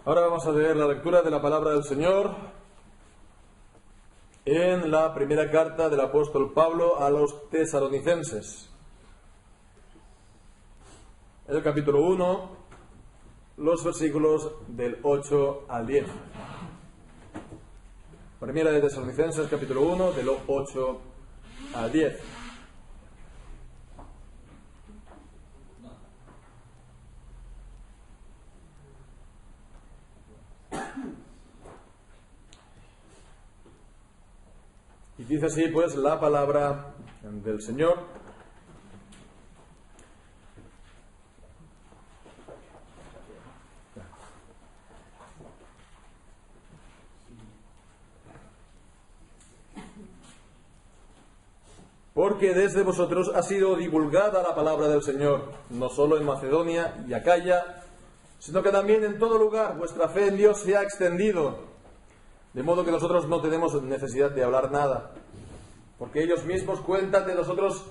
Ahora vamos a leer la lectura de la palabra del Señor en la primera carta del apóstol Pablo a los tesalonicenses. El capítulo 1, los versículos del 8 al 10. Primera de Tesalonicenses, capítulo 1, del 8 al 10. Y dice así, pues, la palabra del Señor. Porque desde vosotros ha sido divulgada la palabra del Señor, no solo en Macedonia y Acaya, sino que también en todo lugar vuestra fe en Dios se ha extendido. De modo que nosotros no tenemos necesidad de hablar nada, porque ellos mismos cuentan de nosotros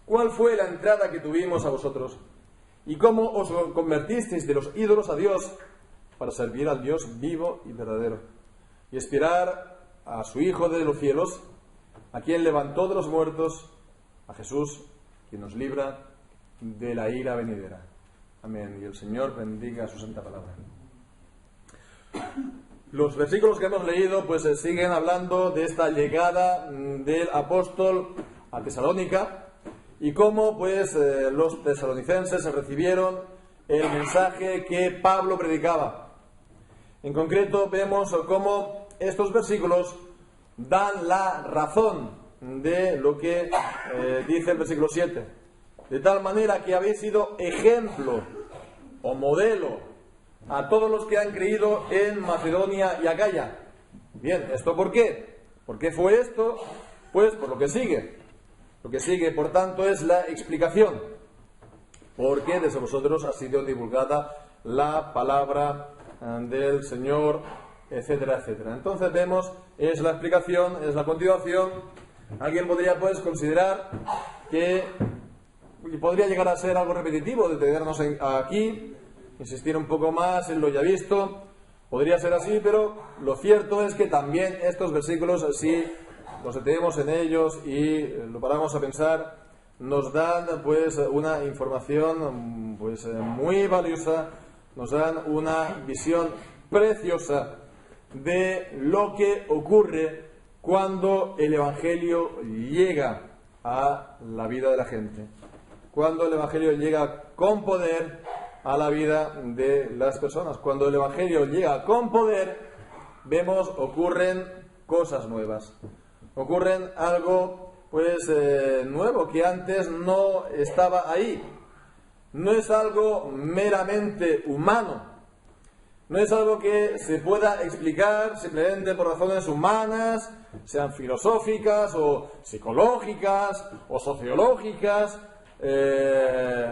cuál fue la entrada que tuvimos a vosotros, y cómo os convertisteis de los ídolos a Dios, para servir al Dios vivo y verdadero, y esperar a su Hijo de los cielos, a quien levantó de los muertos, a Jesús, quien nos libra de la ira venidera. Amén. Y el Señor bendiga su santa palabra. Los versículos que hemos leído pues siguen hablando de esta llegada del apóstol a Tesalónica y cómo pues los tesalonicenses recibieron el mensaje que Pablo predicaba. En concreto vemos cómo estos versículos dan la razón de lo que dice el versículo 7. De tal manera que habéis sido ejemplo o modelo a todos los que han creído en Macedonia y Acaya. Bien, ¿esto por qué? ¿Por qué fue esto? Pues por lo que sigue. Lo que sigue, por tanto, es la explicación. Porque desde vosotros ha sido divulgada la palabra del Señor, etcétera, etcétera. Entonces vemos, es la explicación, es la continuación. Alguien podría pues considerar que podría llegar a ser algo repetitivo detenernos aquí, insistir un poco más en lo ya visto. Podría ser así, pero lo cierto es que también estos versículos, si nos detenemos en ellos y lo paramos a pensar, nos dan pues una información pues muy valiosa, nos dan una visión preciosa de lo que ocurre cuando el Evangelio llega a la vida de la gente, cuando el Evangelio llega con poder a la vida de las personas. Cuando el Evangelio llega con poder, vemos ocurren cosas nuevas, ocurren algo pues nuevo que antes no estaba ahí. No es algo meramente humano, no es algo que se pueda explicar simplemente por razones humanas, sean filosóficas o psicológicas o sociológicas,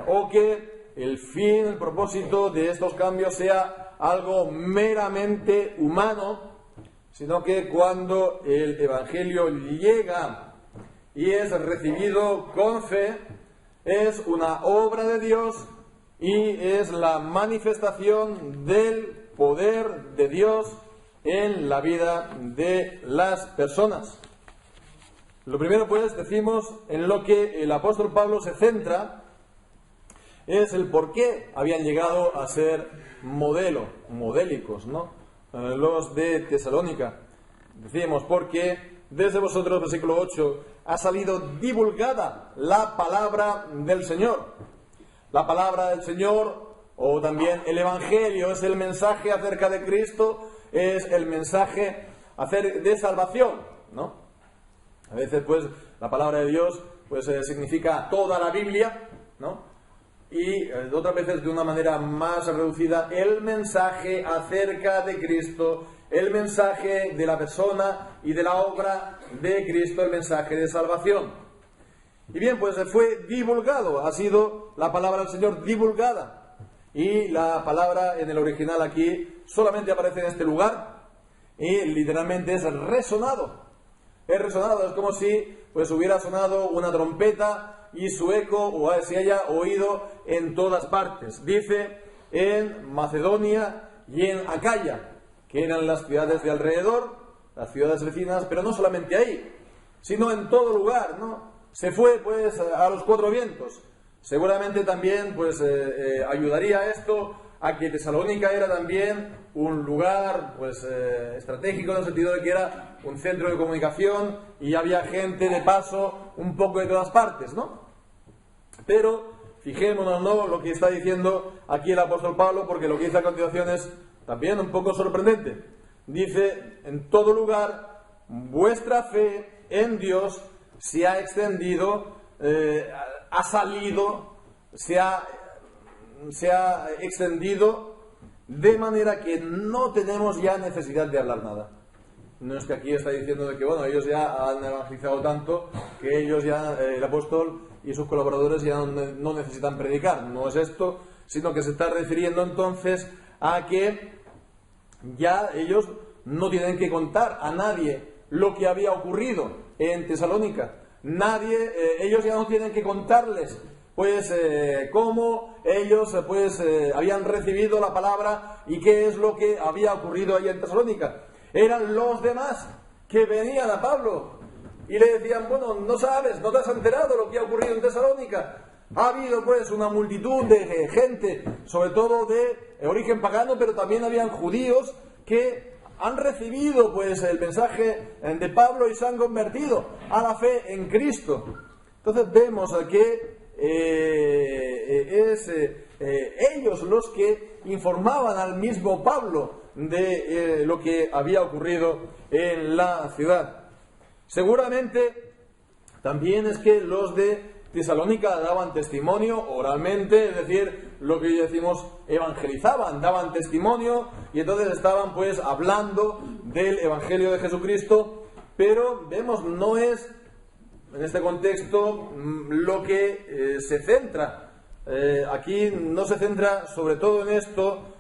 o que el fin, el propósito de estos cambios sea algo meramente humano, sino que cuando el Evangelio llega y es recibido con fe, es una obra de Dios y es la manifestación del poder de Dios en la vida de las personas. Lo primero, pues, decimos, en lo que el apóstol Pablo se centra, es el por qué habían llegado a ser modélicos, ¿no? Los de Tesalónica. Decíamos, porque desde vosotros, versículo 8, ha salido divulgada la palabra del Señor. La palabra del Señor, o también el Evangelio, es el mensaje acerca de Cristo, es el mensaje de salvación, ¿no? A veces, pues, la palabra de Dios, pues, significa toda la Biblia, ¿no? Y otras veces de una manera más reducida, el mensaje acerca de Cristo, el mensaje de la persona y de la obra de Cristo, el mensaje de salvación. Y bien, pues fue divulgado, ha sido la palabra del Señor divulgada. Y la palabra en el original aquí solamente aparece en este lugar y literalmente es resonado. Es resonado, es como si pues hubiera sonado una trompeta y su eco se haya oído en todas partes. Dice en Macedonia y en Acaya, que eran las ciudades de alrededor, las ciudades vecinas, pero no solamente ahí, sino en todo lugar, ¿no? Se fue pues a los cuatro vientos. Seguramente también pues ayudaría esto a que Tesalónica era también un lugar pues estratégico, en el sentido de que era un centro de comunicación y había gente de paso un poco de todas partes, ¿no? Pero fijémonos, ¿no?, lo que está diciendo aquí el apóstol Pablo, porque lo que dice a continuación es también un poco sorprendente. Dice: en todo lugar vuestra fe en Dios se ha extendido, ha salido, se ha extendido, de manera que no tenemos ya necesidad de hablar nada. No es que aquí está diciendo de que, bueno, ellos ya han evangelizado tanto que ellos ya, el apóstol y sus colaboradores ya no necesitan predicar. No es esto, sino que se está refiriendo entonces a que ya ellos no tienen que contar a nadie lo que había ocurrido en Tesalónica. Ellos ya no tienen que contarles pues cómo ellos habían recibido la palabra y qué es lo que había ocurrido allí en Tesalónica. Eran los demás que venían a Pablo y le decían: bueno, no sabes, no te has enterado lo que ha ocurrido en Tesalónica. Ha habido pues una multitud de gente, sobre todo de origen pagano, pero también habían judíos que han recibido pues el mensaje de Pablo y se han convertido a la fe en Cristo. Entonces vemos que ellos los que informaban al mismo Pablo de lo que había ocurrido en la ciudad. Seguramente también es que los de Tesalónica daban testimonio oralmente, es decir, lo que decimos, evangelizaban, daban testimonio, y entonces estaban pues hablando del Evangelio de Jesucristo, pero vemos, no es en este contexto lo que se centra. Aquí no se centra sobre todo en esto,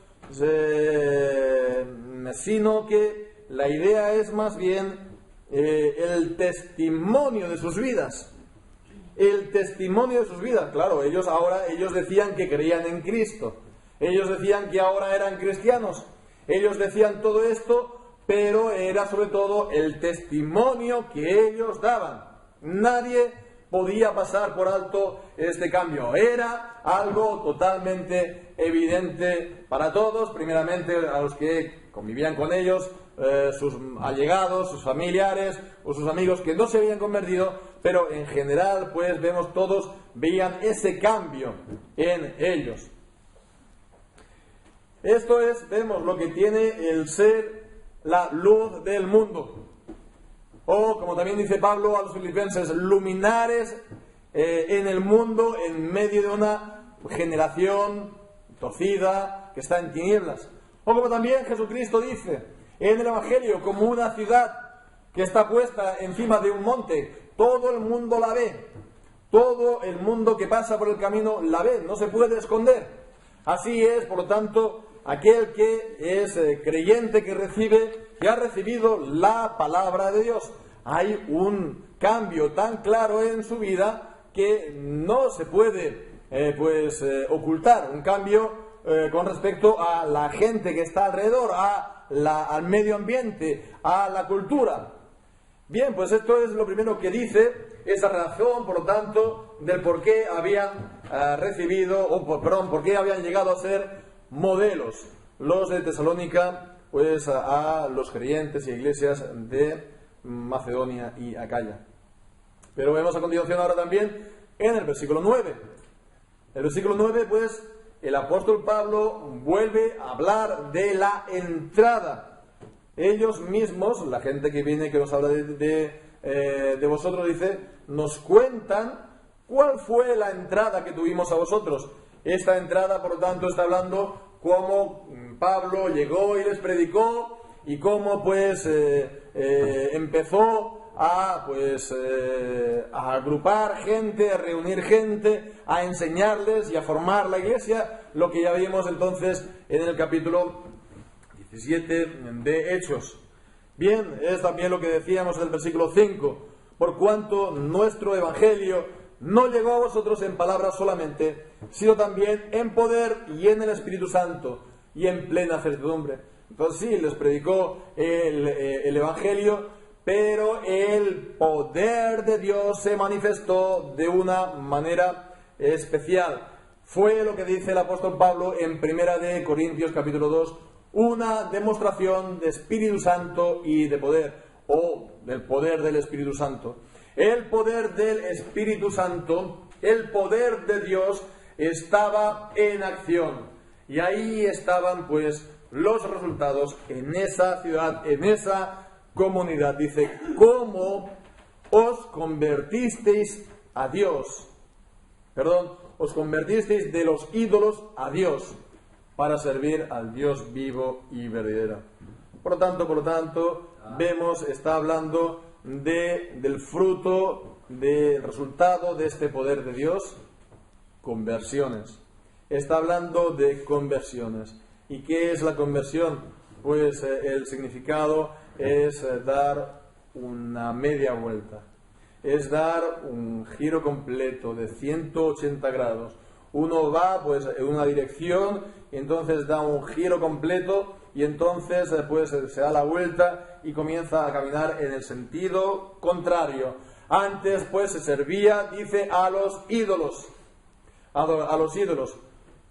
sino que la idea es más bien el testimonio de sus vidas. El testimonio de sus vidas. Claro, ellos decían que creían en Cristo, ellos decían que ahora eran cristianos, ellos decían todo esto, pero era sobre todo el testimonio que ellos daban. Nadie podía pasar por alto este cambio. Era algo totalmente evidente para todos, primeramente a los que convivían con ellos, sus allegados, sus familiares o sus amigos que no se habían convertido, pero en general pues vemos todos veían ese cambio en ellos. Esto es, vemos lo que tiene el ser la luz del mundo, o como también dice Pablo a los filipenses, luminares en el mundo en medio de una generación torcida que está en tinieblas. O como también Jesucristo dice en el Evangelio, como una ciudad que está puesta encima de un monte, todo el mundo la ve, todo el mundo que pasa por el camino la ve, no se puede esconder. Así es, por lo tanto, aquel que es creyente, que ha recibido la palabra de Dios. Hay un cambio tan claro en su vida que no se puede ocultar, un cambio con respecto a la gente que está alrededor, al medio ambiente, a la cultura. Bien, pues esto es lo primero que dice, esa razón, por lo tanto, del por qué habían por qué habían llegado a ser modelos los de Tesalónica, pues a los creyentes y iglesias de Macedonia y Acaya. Pero vemos a continuación ahora también en el versículo 9. El versículo 9, pues, el apóstol Pablo vuelve a hablar de la entrada. Ellos mismos, la gente que viene, que nos habla de vosotros, dice, nos cuentan cuál fue la entrada que tuvimos a vosotros. Esta entrada, por lo tanto, está hablando cómo Pablo llegó y les predicó y cómo pues empezó a agrupar gente, a reunir gente, a enseñarles y a formar la iglesia, lo que ya vimos entonces en el capítulo 17 de Hechos. Bien, es también lo que decíamos en el versículo 5, por cuanto nuestro evangelio no llegó a vosotros en palabras solamente, sino también en poder y en el Espíritu Santo, y en plena certidumbre. Entonces sí, les predicó el Evangelio, pero el poder de Dios se manifestó de una manera especial. Fue lo que dice el apóstol Pablo en 1 de Corintios capítulo 2, una demostración de Espíritu Santo y de poder, o del poder del Espíritu Santo. El poder del Espíritu Santo, el poder de Dios, estaba en acción. Y ahí estaban pues los resultados en esa ciudad, en esa comunidad. Dice, ¿cómo os convertisteis a Dios? Os convertisteis de los ídolos a Dios para servir al Dios vivo y verdadero. Por lo tanto, vemos, está hablando del fruto, del resultado de este poder de Dios, conversiones. Está hablando de conversiones. ¿Y qué es la conversión? Pues el significado es dar una media vuelta. Es dar un giro completo de 180 grados. Uno va pues en una dirección y entonces da un giro completo y entonces pues se da la vuelta y comienza a caminar en el sentido contrario. Antes pues se servía, dice, a los ídolos. A los ídolos.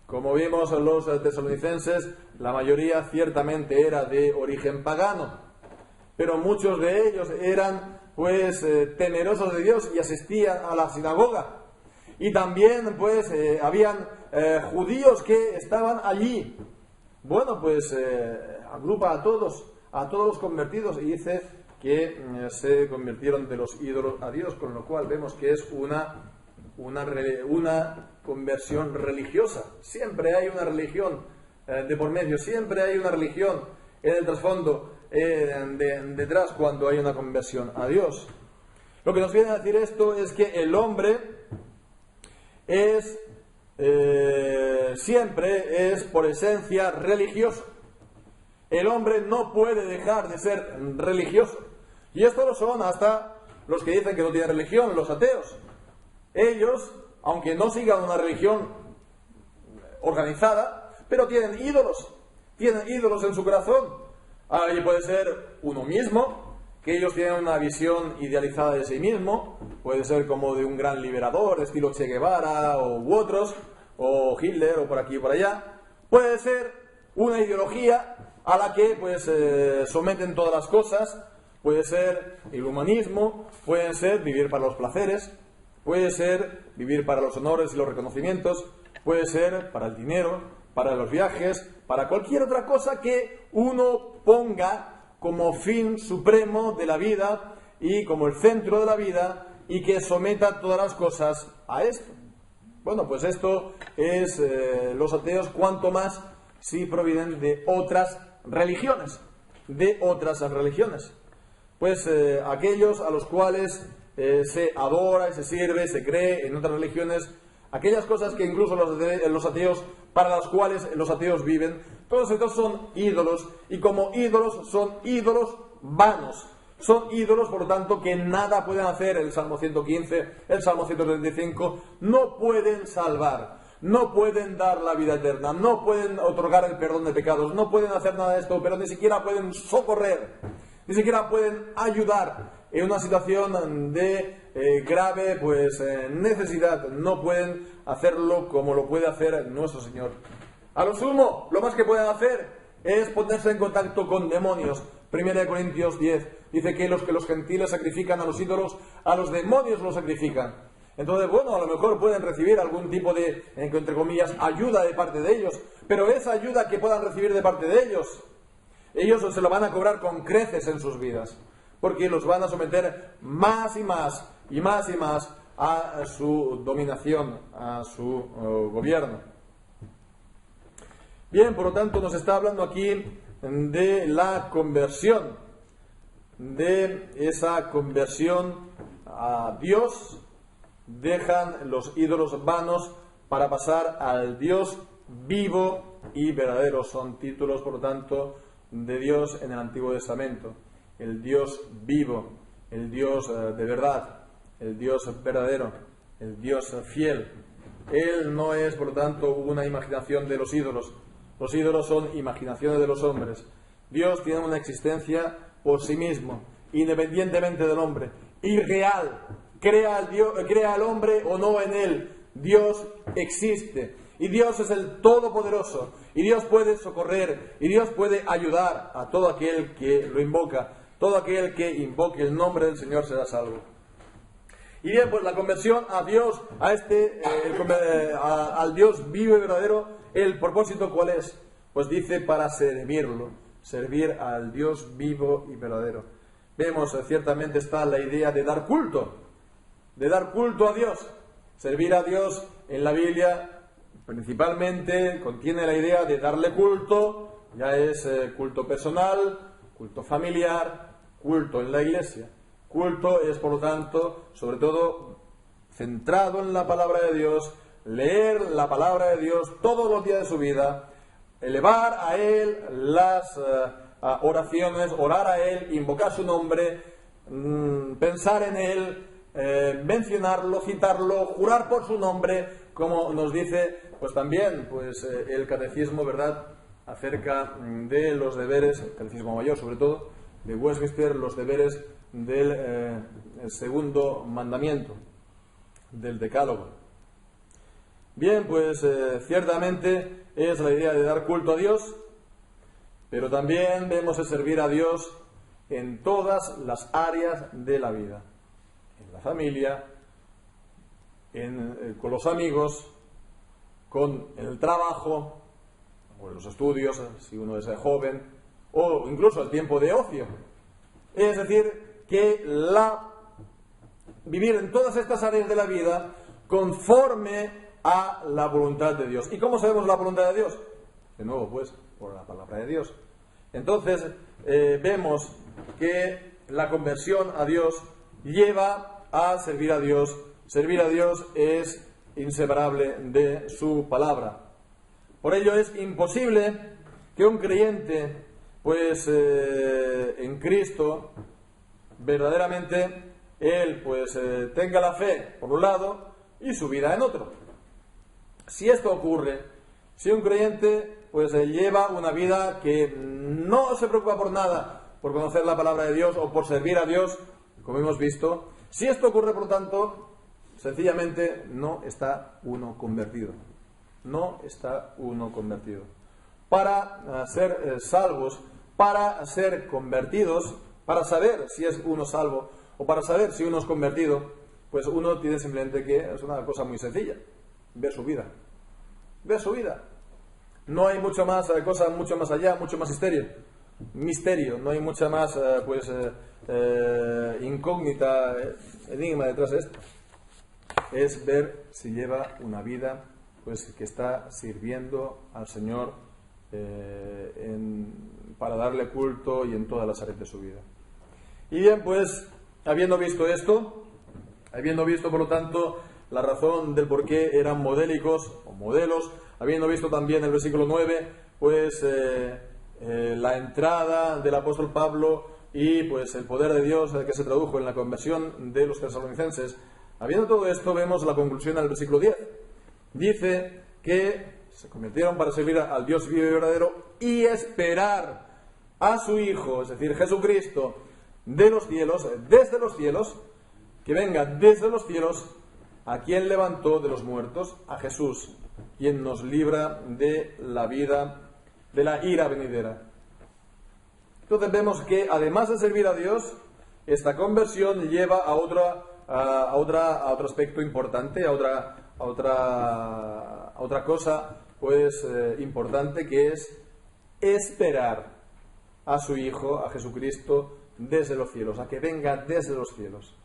Como vimos en los tesalonicenses, la mayoría ciertamente era de origen pagano, pero muchos de ellos eran pues temerosos de Dios y asistían a la sinagoga. Y también pues habían judíos que estaban allí. Bueno, pues agrupa a todos los convertidos y dice que se convirtieron de los ídolos a Dios, con lo cual vemos que es una conversión religiosa. Siempre hay una religión de por medio, siempre hay una religión en el trasfondo, detrás, cuando hay una conversión a Dios. Lo que nos viene a decir esto es que el hombre siempre es por esencia religioso. El hombre no puede dejar de ser religioso. Y esto lo son hasta los que dicen que no tienen religión, los ateos. Ellos, aunque no sigan una religión organizada, pero tienen ídolos en su corazón. Ahí puede ser uno mismo, que ellos tienen una visión idealizada de sí mismo, puede ser como de un gran liberador, estilo Che Guevara u otros, o Hitler o por aquí y por allá. Puede ser una ideología a la que pues someten todas las cosas, puede ser el humanismo, puede ser vivir para los placeres, puede ser vivir para los honores y los reconocimientos, puede ser para el dinero, para los viajes, para cualquier otra cosa que uno ponga como fin supremo de la vida y como el centro de la vida y que someta todas las cosas a esto. Bueno, pues esto es los ateos, cuanto más si provienen de otras religiones, pues aquellos a los cuales se adora y se sirve, se cree en otras religiones, aquellas cosas que incluso los ateos, para las cuales los ateos viven, todos estos son ídolos, y como ídolos son ídolos vanos. Son ídolos, por lo tanto, que nada pueden hacer. El Salmo 115, el Salmo 135, no pueden salvar, no pueden dar la vida eterna, no pueden otorgar el perdón de pecados, no pueden hacer nada de esto, pero ni siquiera pueden socorrer, ni siquiera pueden ayudar en una situación de grave necesidad. No pueden hacerlo como lo puede hacer nuestro Señor. A lo sumo, lo más que pueden hacer es ponerse en contacto con demonios. 1 Corintios 10 dice que los gentiles sacrifican a los ídolos, a los demonios los sacrifican. Entonces, bueno, a lo mejor pueden recibir algún tipo de, entre comillas, ayuda de parte de ellos, pero esa ayuda que puedan recibir de parte de ellos se lo van a cobrar con creces en sus vidas, porque los van a someter más y más a su dominación, a su gobierno. Bien, por lo tanto, nos está hablando aquí de la conversión, de esa conversión a Dios. Dejan los ídolos vanos para pasar al Dios vivo y verdadero. Son títulos, por lo tanto, de Dios en el Antiguo Testamento. El Dios vivo, el Dios de verdad, el Dios verdadero, el Dios fiel. Él no es, por lo tanto, una imaginación de los ídolos. Los ídolos son imaginaciones de los hombres. Dios tiene una existencia por sí mismo, independientemente del hombre, irreal. Crea al hombre o no en él. Dios existe. Y Dios es el Todopoderoso. Y Dios puede socorrer. Y Dios puede ayudar a todo aquel que lo invoca. Todo aquel que invoque el nombre del Señor será salvo. Y bien, pues la conversión a Dios, al Dios vivo y verdadero, ¿el propósito cuál es? Pues dice para servirlo, servir al Dios vivo y verdadero. Vemos, ciertamente está la idea de dar culto a Dios. Servir a Dios en la Biblia principalmente contiene la idea de darle culto, ya es culto personal, culto familiar, culto en la iglesia. Culto es, por lo tanto, sobre todo centrado en la palabra de Dios, leer la palabra de Dios todos los días de su vida, elevar a Él las oraciones, orar a Él, invocar su nombre, pensar en Él, mencionarlo, citarlo, jurar por su nombre, como nos dice pues también el catecismo, ¿verdad?, acerca de los deberes, el catecismo mayor sobre todo, de Westminster, los deberes del el segundo mandamiento, del decálogo. Bien, pues ciertamente es la idea de dar culto a Dios, pero también vemos el servir a Dios en todas las áreas de la vida, en la familia, con los amigos, con el trabajo, o en los estudios, si uno es joven, o incluso el tiempo de ocio. Es decir, que vivir en todas estas áreas de la vida conforme a la voluntad de Dios. ¿Y cómo sabemos la voluntad de Dios? De nuevo, pues, por la palabra de Dios. Entonces, vemos que la conversión a Dios lleva a servir a Dios. Servir a Dios es inseparable de su palabra. Por ello es imposible que un creyente, en Cristo, verdaderamente él tenga la fe por un lado y su vida en otro. Si esto ocurre, si un creyente lleva una vida que no se preocupa por nada, por conocer la palabra de Dios o por servir a Dios, como hemos visto, si esto ocurre, por lo tanto, sencillamente no está uno convertido. No está uno convertido. Para ser salvos, para ser convertidos, para saber si es uno salvo o para saber si uno es convertido, pues uno tiene simplemente que, es una cosa muy sencilla, ver su vida. Ver su vida. No hay mucho más, cosa mucho más allá, mucho más misterio, no hay mucha más incógnita, enigma detrás de esto. Es ver si lleva una vida que está sirviendo al Señor para darle culto y en todas las áreas de su vida. Y bien, habiendo visto esto, habiendo visto por lo tanto la razón del por qué eran modélicos o modelos, habiendo visto también el versículo 9, la entrada del apóstol Pablo y el poder de Dios que se tradujo en la conversión de los tesalonicenses, habiendo todo esto, vemos la conclusión al versículo 10. Dice que se convirtieron para servir al Dios vivo y verdadero y esperar a su Hijo, es decir, Jesucristo, de los cielos, desde los cielos, que venga desde los cielos, a quien levantó de los muertos, a Jesús, quien nos libra de la vida, de la ira venidera. Entonces vemos que además de servir a Dios, esta conversión lleva a otro aspecto importante, a otra cosa importante, que es esperar a su Hijo, a Jesucristo, desde los cielos, a que venga desde los cielos.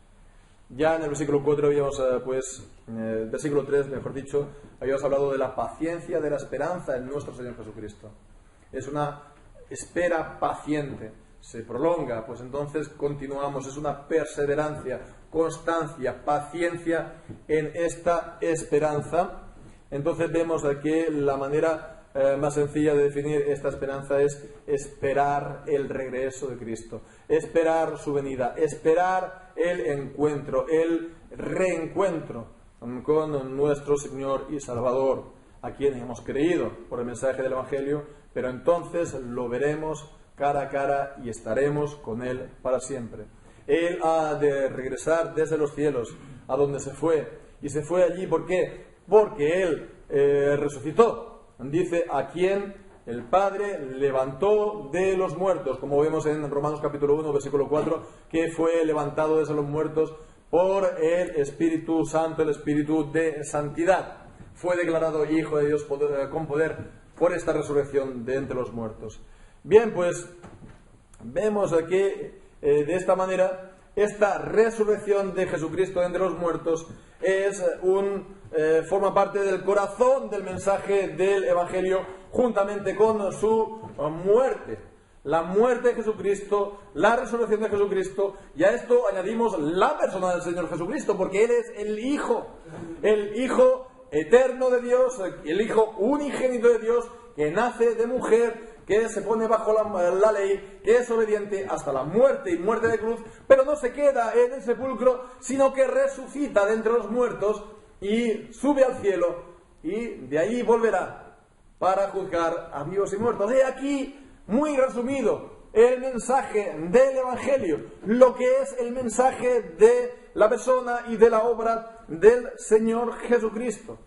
Ya en el versículo 4 habíamos, versículo 3, mejor dicho, habíamos hablado de la paciencia, de la esperanza en nuestro Señor Jesucristo. Es una espera paciente, se prolonga, entonces continuamos, es una perseverancia, constancia, paciencia en esta esperanza. Entonces vemos que la manera más sencilla de definir esta esperanza es esperar el regreso de Cristo, esperar su venida, esperar el encuentro, el reencuentro con nuestro Señor y Salvador. a quien hemos creído por el mensaje del Evangelio, pero entonces lo veremos cara a cara y estaremos con Él para siempre. Él ha de regresar desde los cielos a donde se fue, y se fue allí, ¿por qué? Porque Él resucitó. Dice, a quien el Padre levantó de los muertos, como vemos en Romanos capítulo 1, versículo 4, que fue levantado desde los muertos por el Espíritu Santo, el Espíritu de santidad. Fue declarado Hijo de Dios con poder por esta resurrección de entre los muertos. Bien, pues vemos aquí de esta manera esta resurrección de Jesucristo de entre los muertos forma parte del corazón del mensaje del Evangelio, juntamente con su muerte. La muerte de Jesucristo, la resurrección de Jesucristo, y a esto añadimos la persona del Señor Jesucristo, porque Él es el Hijo eterno de Dios, el Hijo unigénito de Dios, que nace de mujer, que se pone bajo la ley, que es obediente hasta la muerte y muerte de cruz, pero no se queda en el sepulcro, sino que resucita de entre los muertos y sube al cielo, y de ahí volverá para juzgar a vivos y muertos. He aquí, muy resumido, el mensaje del Evangelio, lo que es el mensaje de la persona y de la obra del Señor Jesucristo.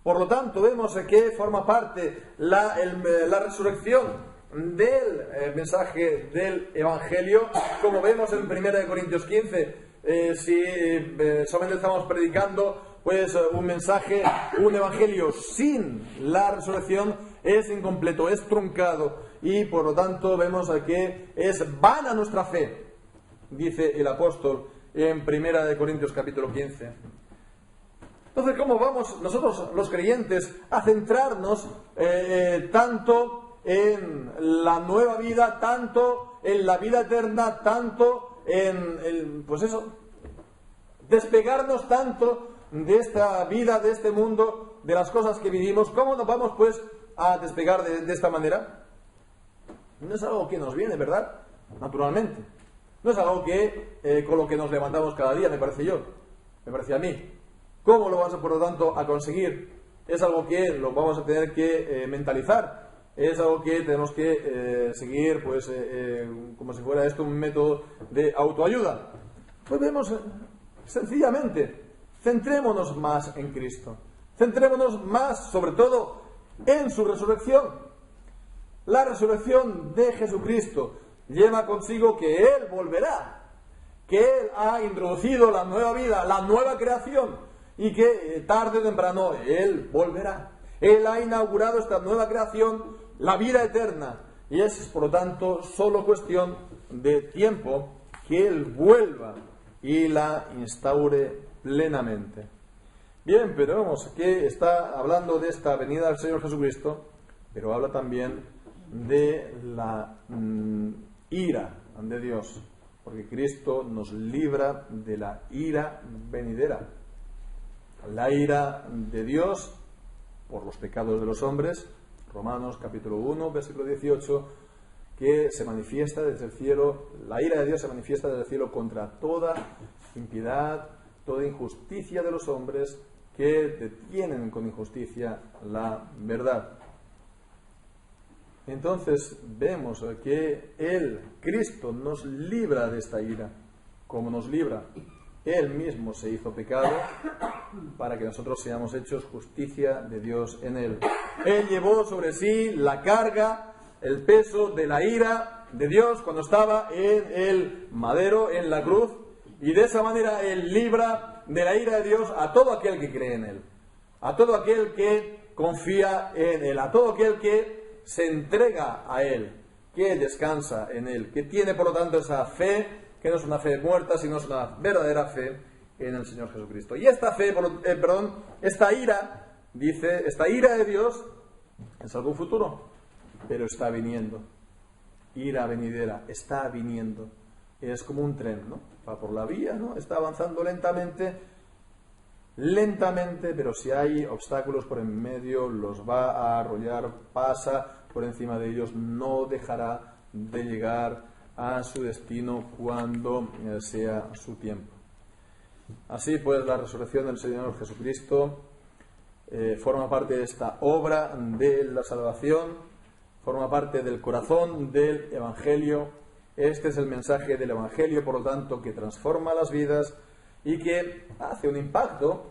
Por lo tanto, vemos que forma parte la resurrección del mensaje del Evangelio, como vemos en 1 Corintios 15. Si solamente estamos predicando pues un mensaje, un Evangelio sin la resurrección, es incompleto, es truncado, y por lo tanto vemos que es vana nuestra fe, dice el apóstol en 1 Corintios capítulo 15. Entonces, ¿cómo vamos nosotros los creyentes a centrarnos tanto en la nueva vida, tanto en la vida eterna, tanto pues eso, despegarnos tanto de esta vida, de este mundo, de las cosas que vivimos? ¿Cómo nos vamos pues a despegar de esta manera? No es algo que nos viene, ¿verdad? Naturalmente. No es algo que con lo que nos levantamos cada día, me parece a mí. ¿Cómo lo vamos, por lo tanto, a conseguir? Es algo que lo vamos a tener que mentalizar. Es algo que tenemos que seguir, pues, como si fuera esto un método de autoayuda. Pues vemos, sencillamente, centrémonos más en Cristo. Centrémonos más, sobre todo, en su resurrección. La resurrección de Jesucristo lleva consigo que Él volverá, que Él ha introducido la nueva vida, la nueva creación, y que tarde o temprano Él volverá. Él ha inaugurado esta nueva creación, la vida eterna, y es, por lo tanto, solo cuestión de tiempo que Él vuelva y la instaure plenamente. Bien, pero vemos que está hablando de esta venida del Señor Jesucristo, pero habla también de la ira de Dios, porque Cristo nos libra de la ira venidera. La ira de Dios por los pecados de los hombres, Romanos capítulo 1, versículo 18, que se manifiesta desde el cielo, la ira de Dios se manifiesta desde el cielo contra toda impiedad, toda injusticia de los hombres que detienen con injusticia la verdad. Entonces vemos que Cristo nos libra de esta ira. ¿Cómo nos libra? Él mismo se hizo pecado para que nosotros seamos hechos justicia de Dios en Él. Él llevó sobre sí la carga, el peso de la ira de Dios cuando estaba en el madero, en la cruz, y de esa manera Él libra de la ira de Dios a todo aquel que cree en Él, a todo aquel que confía en Él, a todo aquel que se entrega a Él, que descansa en Él, que tiene por lo tanto esa fe, que no es una fe muerta, sino es una verdadera fe en el Señor Jesucristo. Y esta fe, esta ira, dice, esta ira de Dios es algo futuro, pero está viniendo. Ira venidera, está viniendo. Es como un tren, ¿no? Va por la vía, ¿no? Está avanzando lentamente, pero si hay obstáculos por en medio, los va a arrollar, pasa por encima de ellos, no dejará de llegar a su destino cuando sea su tiempo. Así pues, la resurrección del Señor Jesucristo forma parte de esta obra de la salvación, forma parte del corazón del Evangelio. Este es el mensaje del Evangelio, por lo tanto, que transforma las vidas y que hace un impacto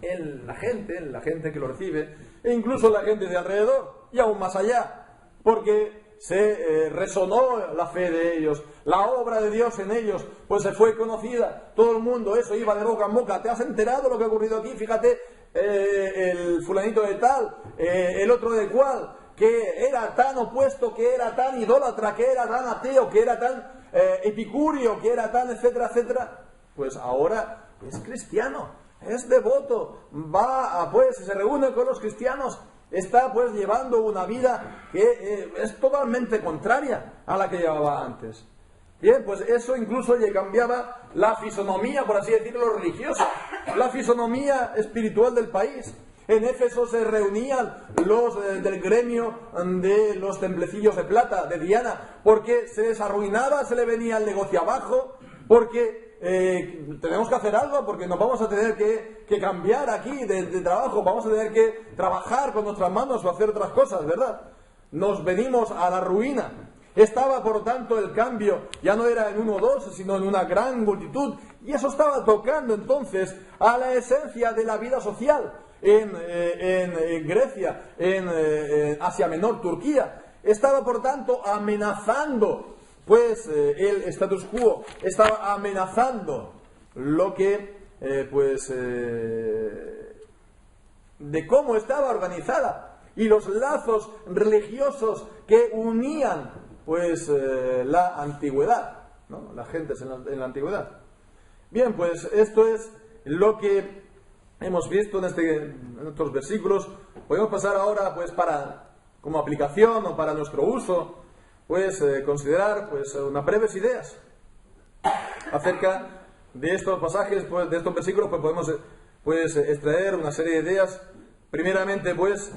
en la gente que lo recibe, e incluso en la gente de alrededor, y aún más allá, porque se resonó la fe de ellos, la obra de Dios en ellos, pues se fue conocida, todo el mundo, eso iba de boca en boca. ¿Te has enterado lo que ha ocurrido aquí? Fíjate, el fulanito de tal, el otro de cual, que era tan opuesto, que era tan idólatra, que era tan ateo, que era tan epicúreo, que era tan etcétera, etcétera, pues ahora es cristiano, es devoto, pues se reúne con los cristianos, está pues llevando una vida que es totalmente contraria a la que llevaba antes. Bien, pues eso incluso le cambiaba la fisonomía, por así decirlo, religiosa, la fisonomía espiritual del país. En Éfeso se reunían los del gremio de los templecillos de plata, de Diana, porque se les arruinaba, se le venía el negocio abajo, porque tenemos que hacer algo, porque nos vamos a tener que cambiar aquí de trabajo, vamos a tener que trabajar con nuestras manos o hacer otras cosas, ¿verdad? Nos venimos a la ruina. Estaba, por lo tanto, el cambio, ya no era en uno o dos, sino en una gran multitud, y eso estaba tocando entonces a la esencia de la vida social en Grecia, en Asia Menor, Turquía. Estaba, por tanto, amenazando, pues, el status quo, estaba amenazando lo que, de cómo estaba organizada, y los lazos religiosos que unían pues la antigüedad, ¿no? Las gentes en la antigüedad. Bien, pues esto es lo que hemos visto en estos versículos. Podemos pasar ahora, pues, como aplicación o para nuestro uso, pues considerar pues unas breves ideas acerca de estos pasajes, pues, de estos versículos. Pues podemos extraer una serie de ideas. Primeramente, pues,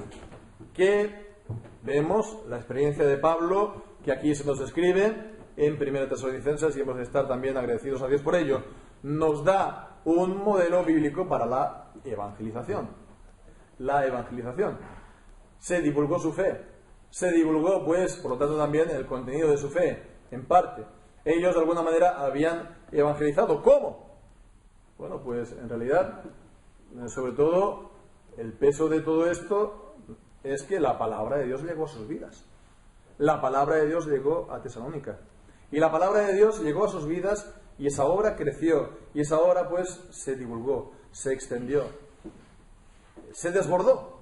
que vemos la experiencia de Pablo, que aquí se nos describe en 1 Tesalonicenses, y hemos de estar también agradecidos a Dios por ello. Nos da un modelo bíblico para la evangelización. La evangelización. Se divulgó su fe. Se divulgó, pues, por lo tanto, también el contenido de su fe, en parte. Ellos, de alguna manera, habían evangelizado. ¿Cómo? Bueno, pues, en realidad, sobre todo, el peso de todo esto es que la palabra de Dios llegó a sus vidas. La palabra de Dios llegó a Tesalónica. Y la palabra de Dios llegó a sus vidas, y esa obra creció. Y esa obra, pues, se divulgó, se extendió, se desbordó.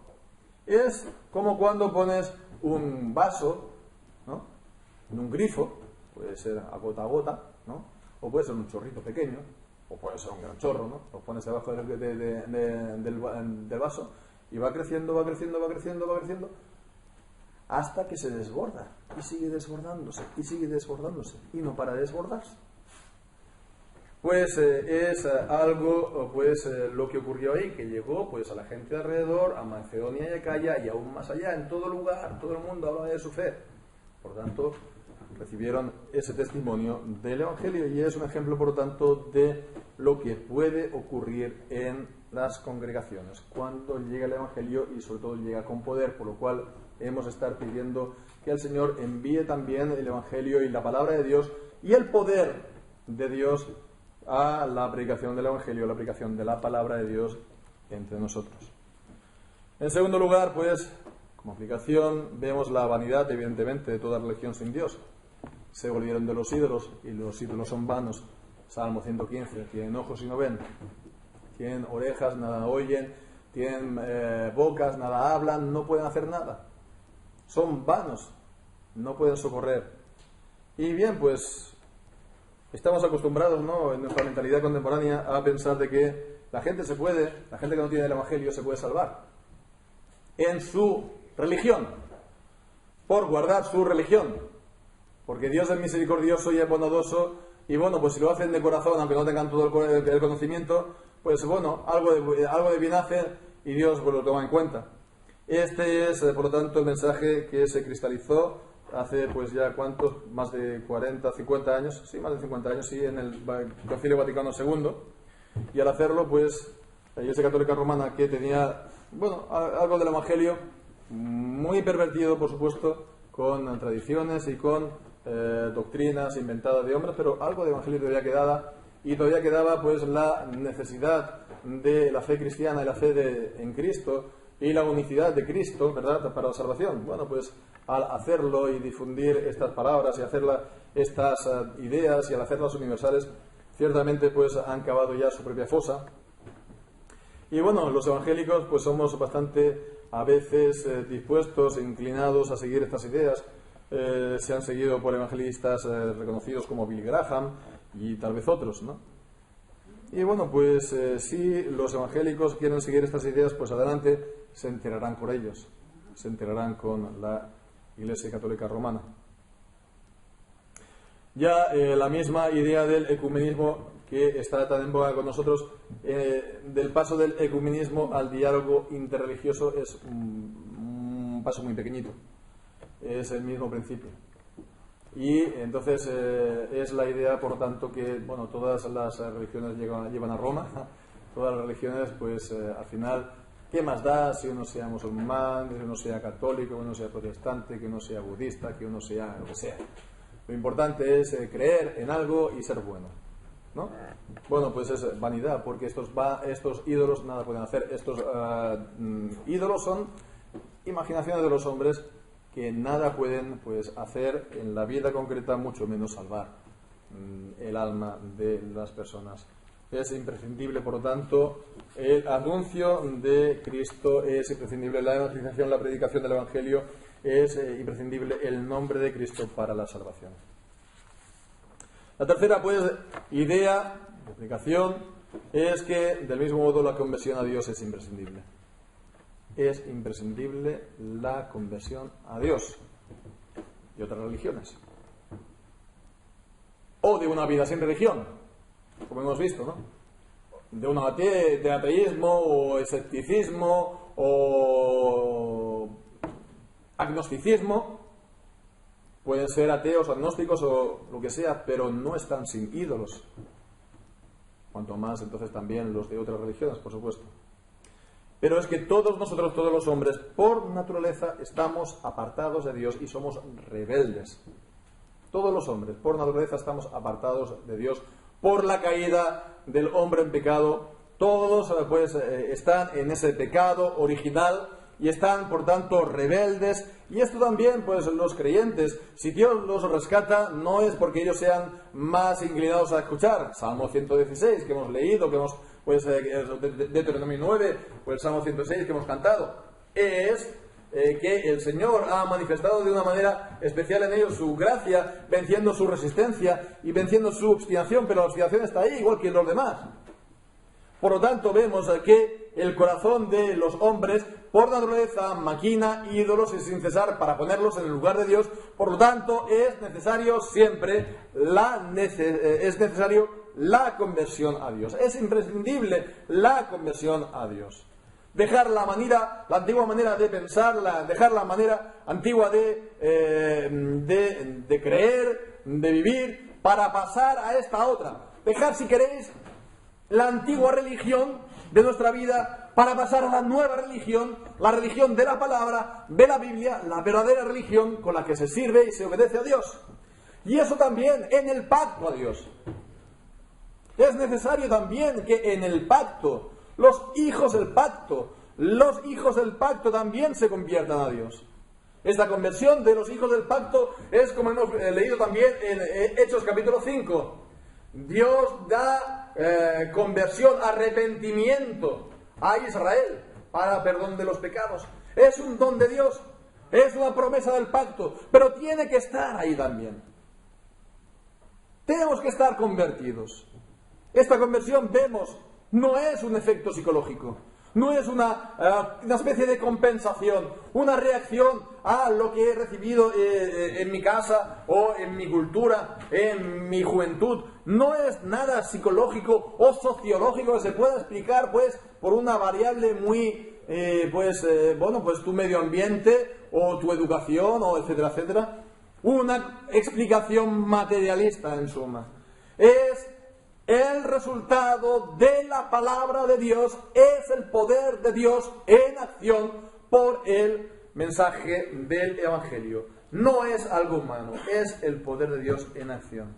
Es como cuando pones un vaso, ¿no?, en un grifo, puede ser a gota, ¿no?, o puede ser un chorrito pequeño, o puede ser un gran chorro, ¿no?, lo pones debajo del vaso, y va creciendo, va creciendo, va creciendo, va creciendo, hasta que se desborda, y sigue desbordándose, y sigue desbordándose, y no para de desbordarse. Pues es algo, pues lo que ocurrió ahí, que llegó pues a la gente de alrededor, a Macedonia y Acaya, y aún más allá, en todo lugar, todo el mundo hablaba de su fe. Por tanto, recibieron ese testimonio del Evangelio, y es un ejemplo, por lo tanto, de lo que puede ocurrir en las congregaciones cuando llega el Evangelio, y sobre todo llega con poder, por lo cual hemos de estar pidiendo que el Señor envíe también el Evangelio y la palabra de Dios y el poder de Dios a la predicación del Evangelio, a la predicación de la palabra de Dios entre nosotros. En segundo lugar, pues, como aplicación, vemos la vanidad, evidentemente, de toda religión sin Dios. Se volvieron de los ídolos, y los ídolos son vanos. Salmo 115, tienen ojos y no ven, tienen orejas, nada oyen, tienen bocas, nada hablan, no pueden hacer nada. Son vanos, no pueden socorrer. Y bien, pues estamos acostumbrados, ¿no?, en nuestra mentalidad contemporánea, a pensar de que la gente que no tiene el Evangelio se puede salvar en su religión, por guardar su religión, porque Dios es misericordioso y es bondadoso, y bueno, pues si lo hacen de corazón, aunque no tengan todo el conocimiento, pues bueno, algo de bien hacen, y Dios pues lo toma en cuenta. Este es, por lo tanto, el mensaje que se cristalizó hace, pues ya, ¿cuántos? Más de 40, 50 años, sí, más de 50 años, sí, en el Concilio Vaticano II, y al hacerlo, pues, la Iglesia Católica Romana, que tenía, bueno, algo del Evangelio, muy pervertido, por supuesto, con tradiciones y con doctrinas inventadas de hombres, pero algo de Evangelio todavía quedaba, y todavía quedaba pues la necesidad de la fe cristiana y la fe en Cristo y la unicidad de Cristo, ¿verdad?, para la salvación. Bueno, pues al hacerlo y difundir estas palabras y hacer estas ideas y al hacerlas universales, ciertamente pues han cavado ya su propia fosa. Y bueno, los evangélicos pues somos bastante a veces dispuestos e inclinados a seguir estas ideas. Se han seguido por evangelistas reconocidos como Billy Graham y tal vez otros, ¿no? Y bueno, pues si los evangélicos quieren seguir estas ideas, pues adelante, se enterarán por ellos, se enterarán con la Iglesia Católica Romana. Ya la misma idea del ecumenismo que está tan en boga con nosotros, del paso del ecumenismo al diálogo interreligioso, es un paso muy pequeñito. Es el mismo principio. Y entonces es la idea, por lo tanto, que bueno, todas las religiones llevan a Roma. Todas las religiones, pues al final, ¿qué más da si uno sea musulmán, que uno sea católico, que uno sea protestante, que uno sea budista, que uno sea lo que sea? Lo importante es creer en algo y ser bueno, ¿no? Bueno, pues es vanidad, porque estos ídolos nada pueden hacer. Estos ídolos son imaginaciones de los hombres que nada pueden pues hacer en la vida concreta, mucho menos salvar el alma de las personas. Es imprescindible, por lo tanto, el anuncio de Cristo, es imprescindible la evangelización, la predicación del Evangelio, es imprescindible el nombre de Cristo para la salvación. La tercera, pues, idea de aplicación es que, del mismo modo, la conversión a Dios es imprescindible. Es imprescindible la conversión a Dios y otras religiones. O de una vida sin religión, como hemos visto, ¿no? De ateísmo o escepticismo o agnosticismo. Pueden ser ateos, agnósticos o lo que sea, pero no están sin ídolos. Cuanto más, entonces, también los de otras religiones, por supuesto. Pero es que todos nosotros, todos los hombres, por naturaleza, estamos apartados de Dios y somos rebeldes. Todos los hombres, por naturaleza, estamos apartados de Dios por la caída del hombre en pecado. Todos, pues, están en ese pecado original y están, por tanto, rebeldes. Y esto también, pues, los creyentes, si Dios los rescata, no es porque ellos sean más inclinados a escuchar. Salmo 116, que hemos leído, que hemos, pues, Deuteronomio 9, o el Salmo 106 que hemos cantado. Es que el Señor ha manifestado de una manera especial en ellos su gracia, venciendo su resistencia y venciendo su obstinación, pero la obstinación está ahí, igual que en los demás. Por lo tanto, vemos que el corazón de los hombres, por naturaleza, maquina ídolos y sin cesar para ponerlos en el lugar de Dios. Por lo tanto, es necesario siempre la conversión a Dios. Es imprescindible la conversión a Dios. Dejar la antigua manera de pensar, dejar la manera antigua de creer, de vivir, para pasar a esta otra. Dejar, si queréis, la antigua religión de nuestra vida para pasar a la nueva religión, la religión de la palabra, de la Biblia, la verdadera religión con la que se sirve y se obedece a Dios. Y eso también en el pacto a Dios. Es necesario también que en el pacto, los hijos del pacto también se conviertan a Dios. Esta conversión de los hijos del pacto es, como hemos leído también en Hechos capítulo 5. Dios da conversión, arrepentimiento a Israel para perdón de los pecados. Es un don de Dios, es una promesa del pacto, pero tiene que estar ahí también. Tenemos que estar convertidos. Esta conversión, vemos, no es un efecto psicológico, no es una especie de compensación, una reacción a lo que he recibido en mi casa o en mi cultura, en mi juventud. No es nada psicológico o sociológico que se pueda explicar, pues, por una variable muy, tu medio ambiente o tu educación, o etcétera, etcétera. Una explicación materialista, en suma. Es El resultado de la palabra de Dios es el poder de Dios en acción por el mensaje del Evangelio. No es algo humano, es el poder de Dios en acción.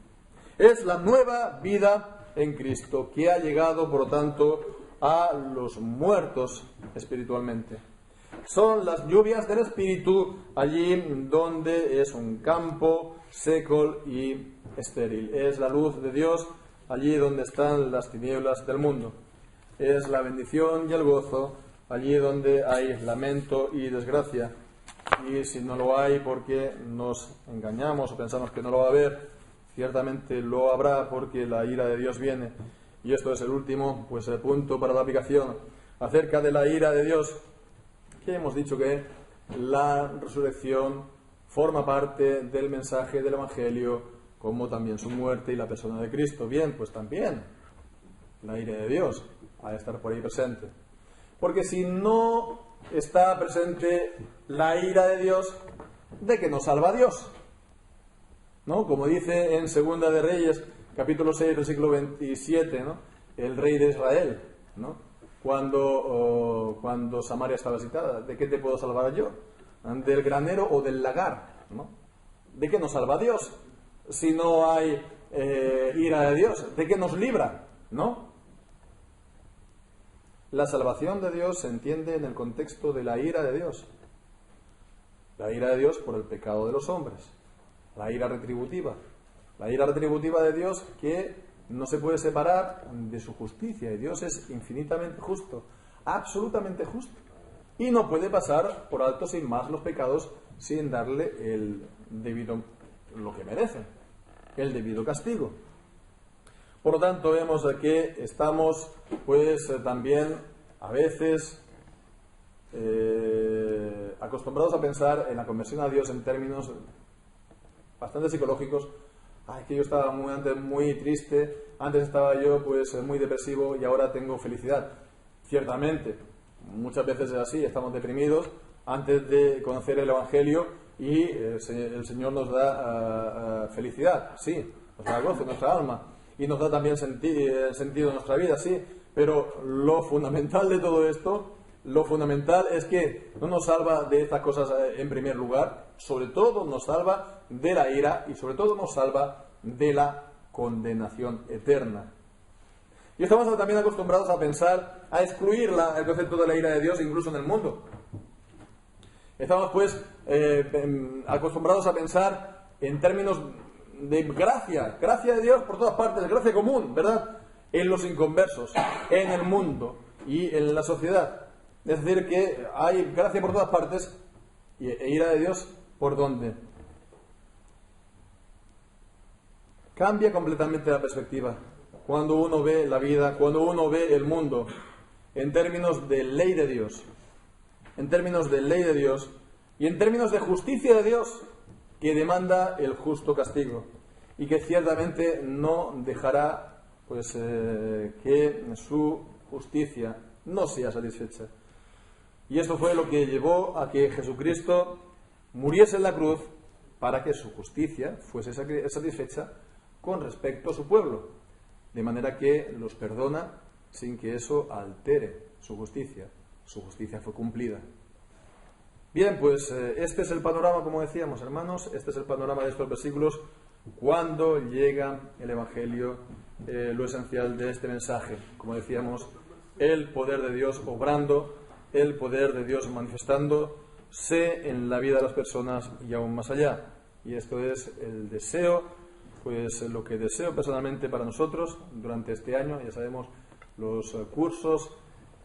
Es la nueva vida en Cristo que ha llegado, por lo tanto, a los muertos espiritualmente. Son las lluvias del Espíritu allí donde es un campo seco y estéril. Es la luz de Dios allí donde están las tinieblas del mundo. Es la bendición y el gozo allí donde hay lamento y desgracia. Y si no lo hay porque nos engañamos o pensamos que no lo va a haber, ciertamente lo habrá porque la ira de Dios viene. Y esto es el último punto para la aplicación acerca de la ira de Dios, que hemos dicho que la resurrección forma parte del mensaje del Evangelio, como también su muerte y la persona de Cristo. Bien, pues también la ira de Dios ha de estar por ahí presente. Porque si no está presente la ira de Dios, ¿de qué nos salva Dios? ¿No? Como dice en Segunda de Reyes, capítulo 6, versículo 27, ¿no? El rey de Israel, ¿no? Cuando Samaria estaba citada, ¿de qué te puedo salvar yo? ¿Del granero o del lagar? ¿No? ¿De qué nos salva Dios? Si no hay ira de Dios, ¿de qué nos libra? ¿No? La salvación de Dios se entiende en el contexto de la ira de Dios. La ira de Dios por el pecado de los hombres. La ira retributiva. La ira retributiva de Dios que no se puede separar de su justicia. Y Dios es infinitamente justo, absolutamente justo. Y no puede pasar por alto sin más los pecados sin darle el debido, lo que merecen, el debido castigo. Por lo tanto, vemos que estamos también a veces acostumbrados a pensar en la conversión a Dios en términos bastante psicológicos. Ay, que yo estaba antes muy triste, antes estaba yo muy depresivo y ahora tengo felicidad. Ciertamente, muchas veces es así, estamos deprimidos antes de conocer el Evangelio y el Señor nos da felicidad, sí, nos da gozo en nuestra alma y nos da también sentido en nuestra vida, sí, pero lo fundamental de todo esto, lo fundamental es que no nos salva de estas cosas en primer lugar, sobre todo nos salva de la ira y sobre todo nos salva de la condenación eterna. Y estamos también acostumbrados a pensar, a excluir el concepto de la ira de Dios incluso en el mundo. Estamos acostumbrados a pensar en términos de gracia de Dios por todas partes, gracia común, ¿verdad? En los inconversos, en el mundo y en la sociedad. Es decir, que hay gracia por todas partes e ira de Dios ¿por dónde? Cambia completamente la perspectiva cuando uno ve la vida, cuando uno ve el mundo en términos de ley de Dios, en términos de ley de Dios y en términos de justicia de Dios que demanda el justo castigo y que ciertamente no dejará que su justicia no sea satisfecha. Y esto fue lo que llevó a que Jesucristo muriese en la cruz para que su justicia fuese satisfecha con respecto a su pueblo, de manera que los perdona sin que eso altere su justicia. Su justicia fue cumplida. Bien, este es el panorama, como decíamos, hermanos, este es el panorama de estos versículos cuando llega el Evangelio, lo esencial de este mensaje. Como decíamos, el poder de Dios obrando, el poder de Dios manifestándose en la vida de las personas y aún más allá. Y esto es el deseo, lo que deseo personalmente para nosotros durante este año. Ya sabemos, los cursos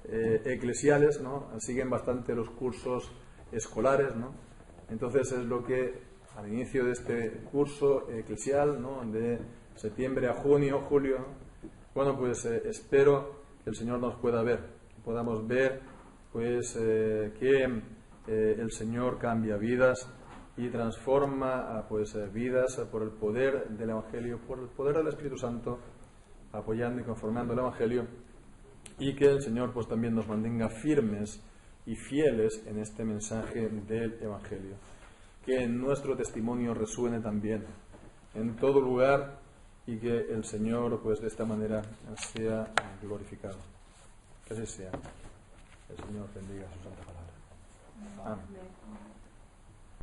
eclesiales, ¿no?, siguen bastante los cursos escolares, ¿no? Entonces es lo que al inicio de este curso eclesial, ¿no?, de septiembre a junio, julio, ¿no?, espero que el Señor nos pueda ver, que podamos ver que el Señor cambia vidas y transforma vidas por el poder del Evangelio, por el poder del Espíritu Santo, apoyando y conformando el Evangelio, y que el Señor también nos mantenga firmes y fieles en este mensaje del Evangelio. Que nuestro testimonio resuene también en todo lugar y que el Señor pues de esta manera sea glorificado. Que así sea. El Señor bendiga su santa palabra. Amén.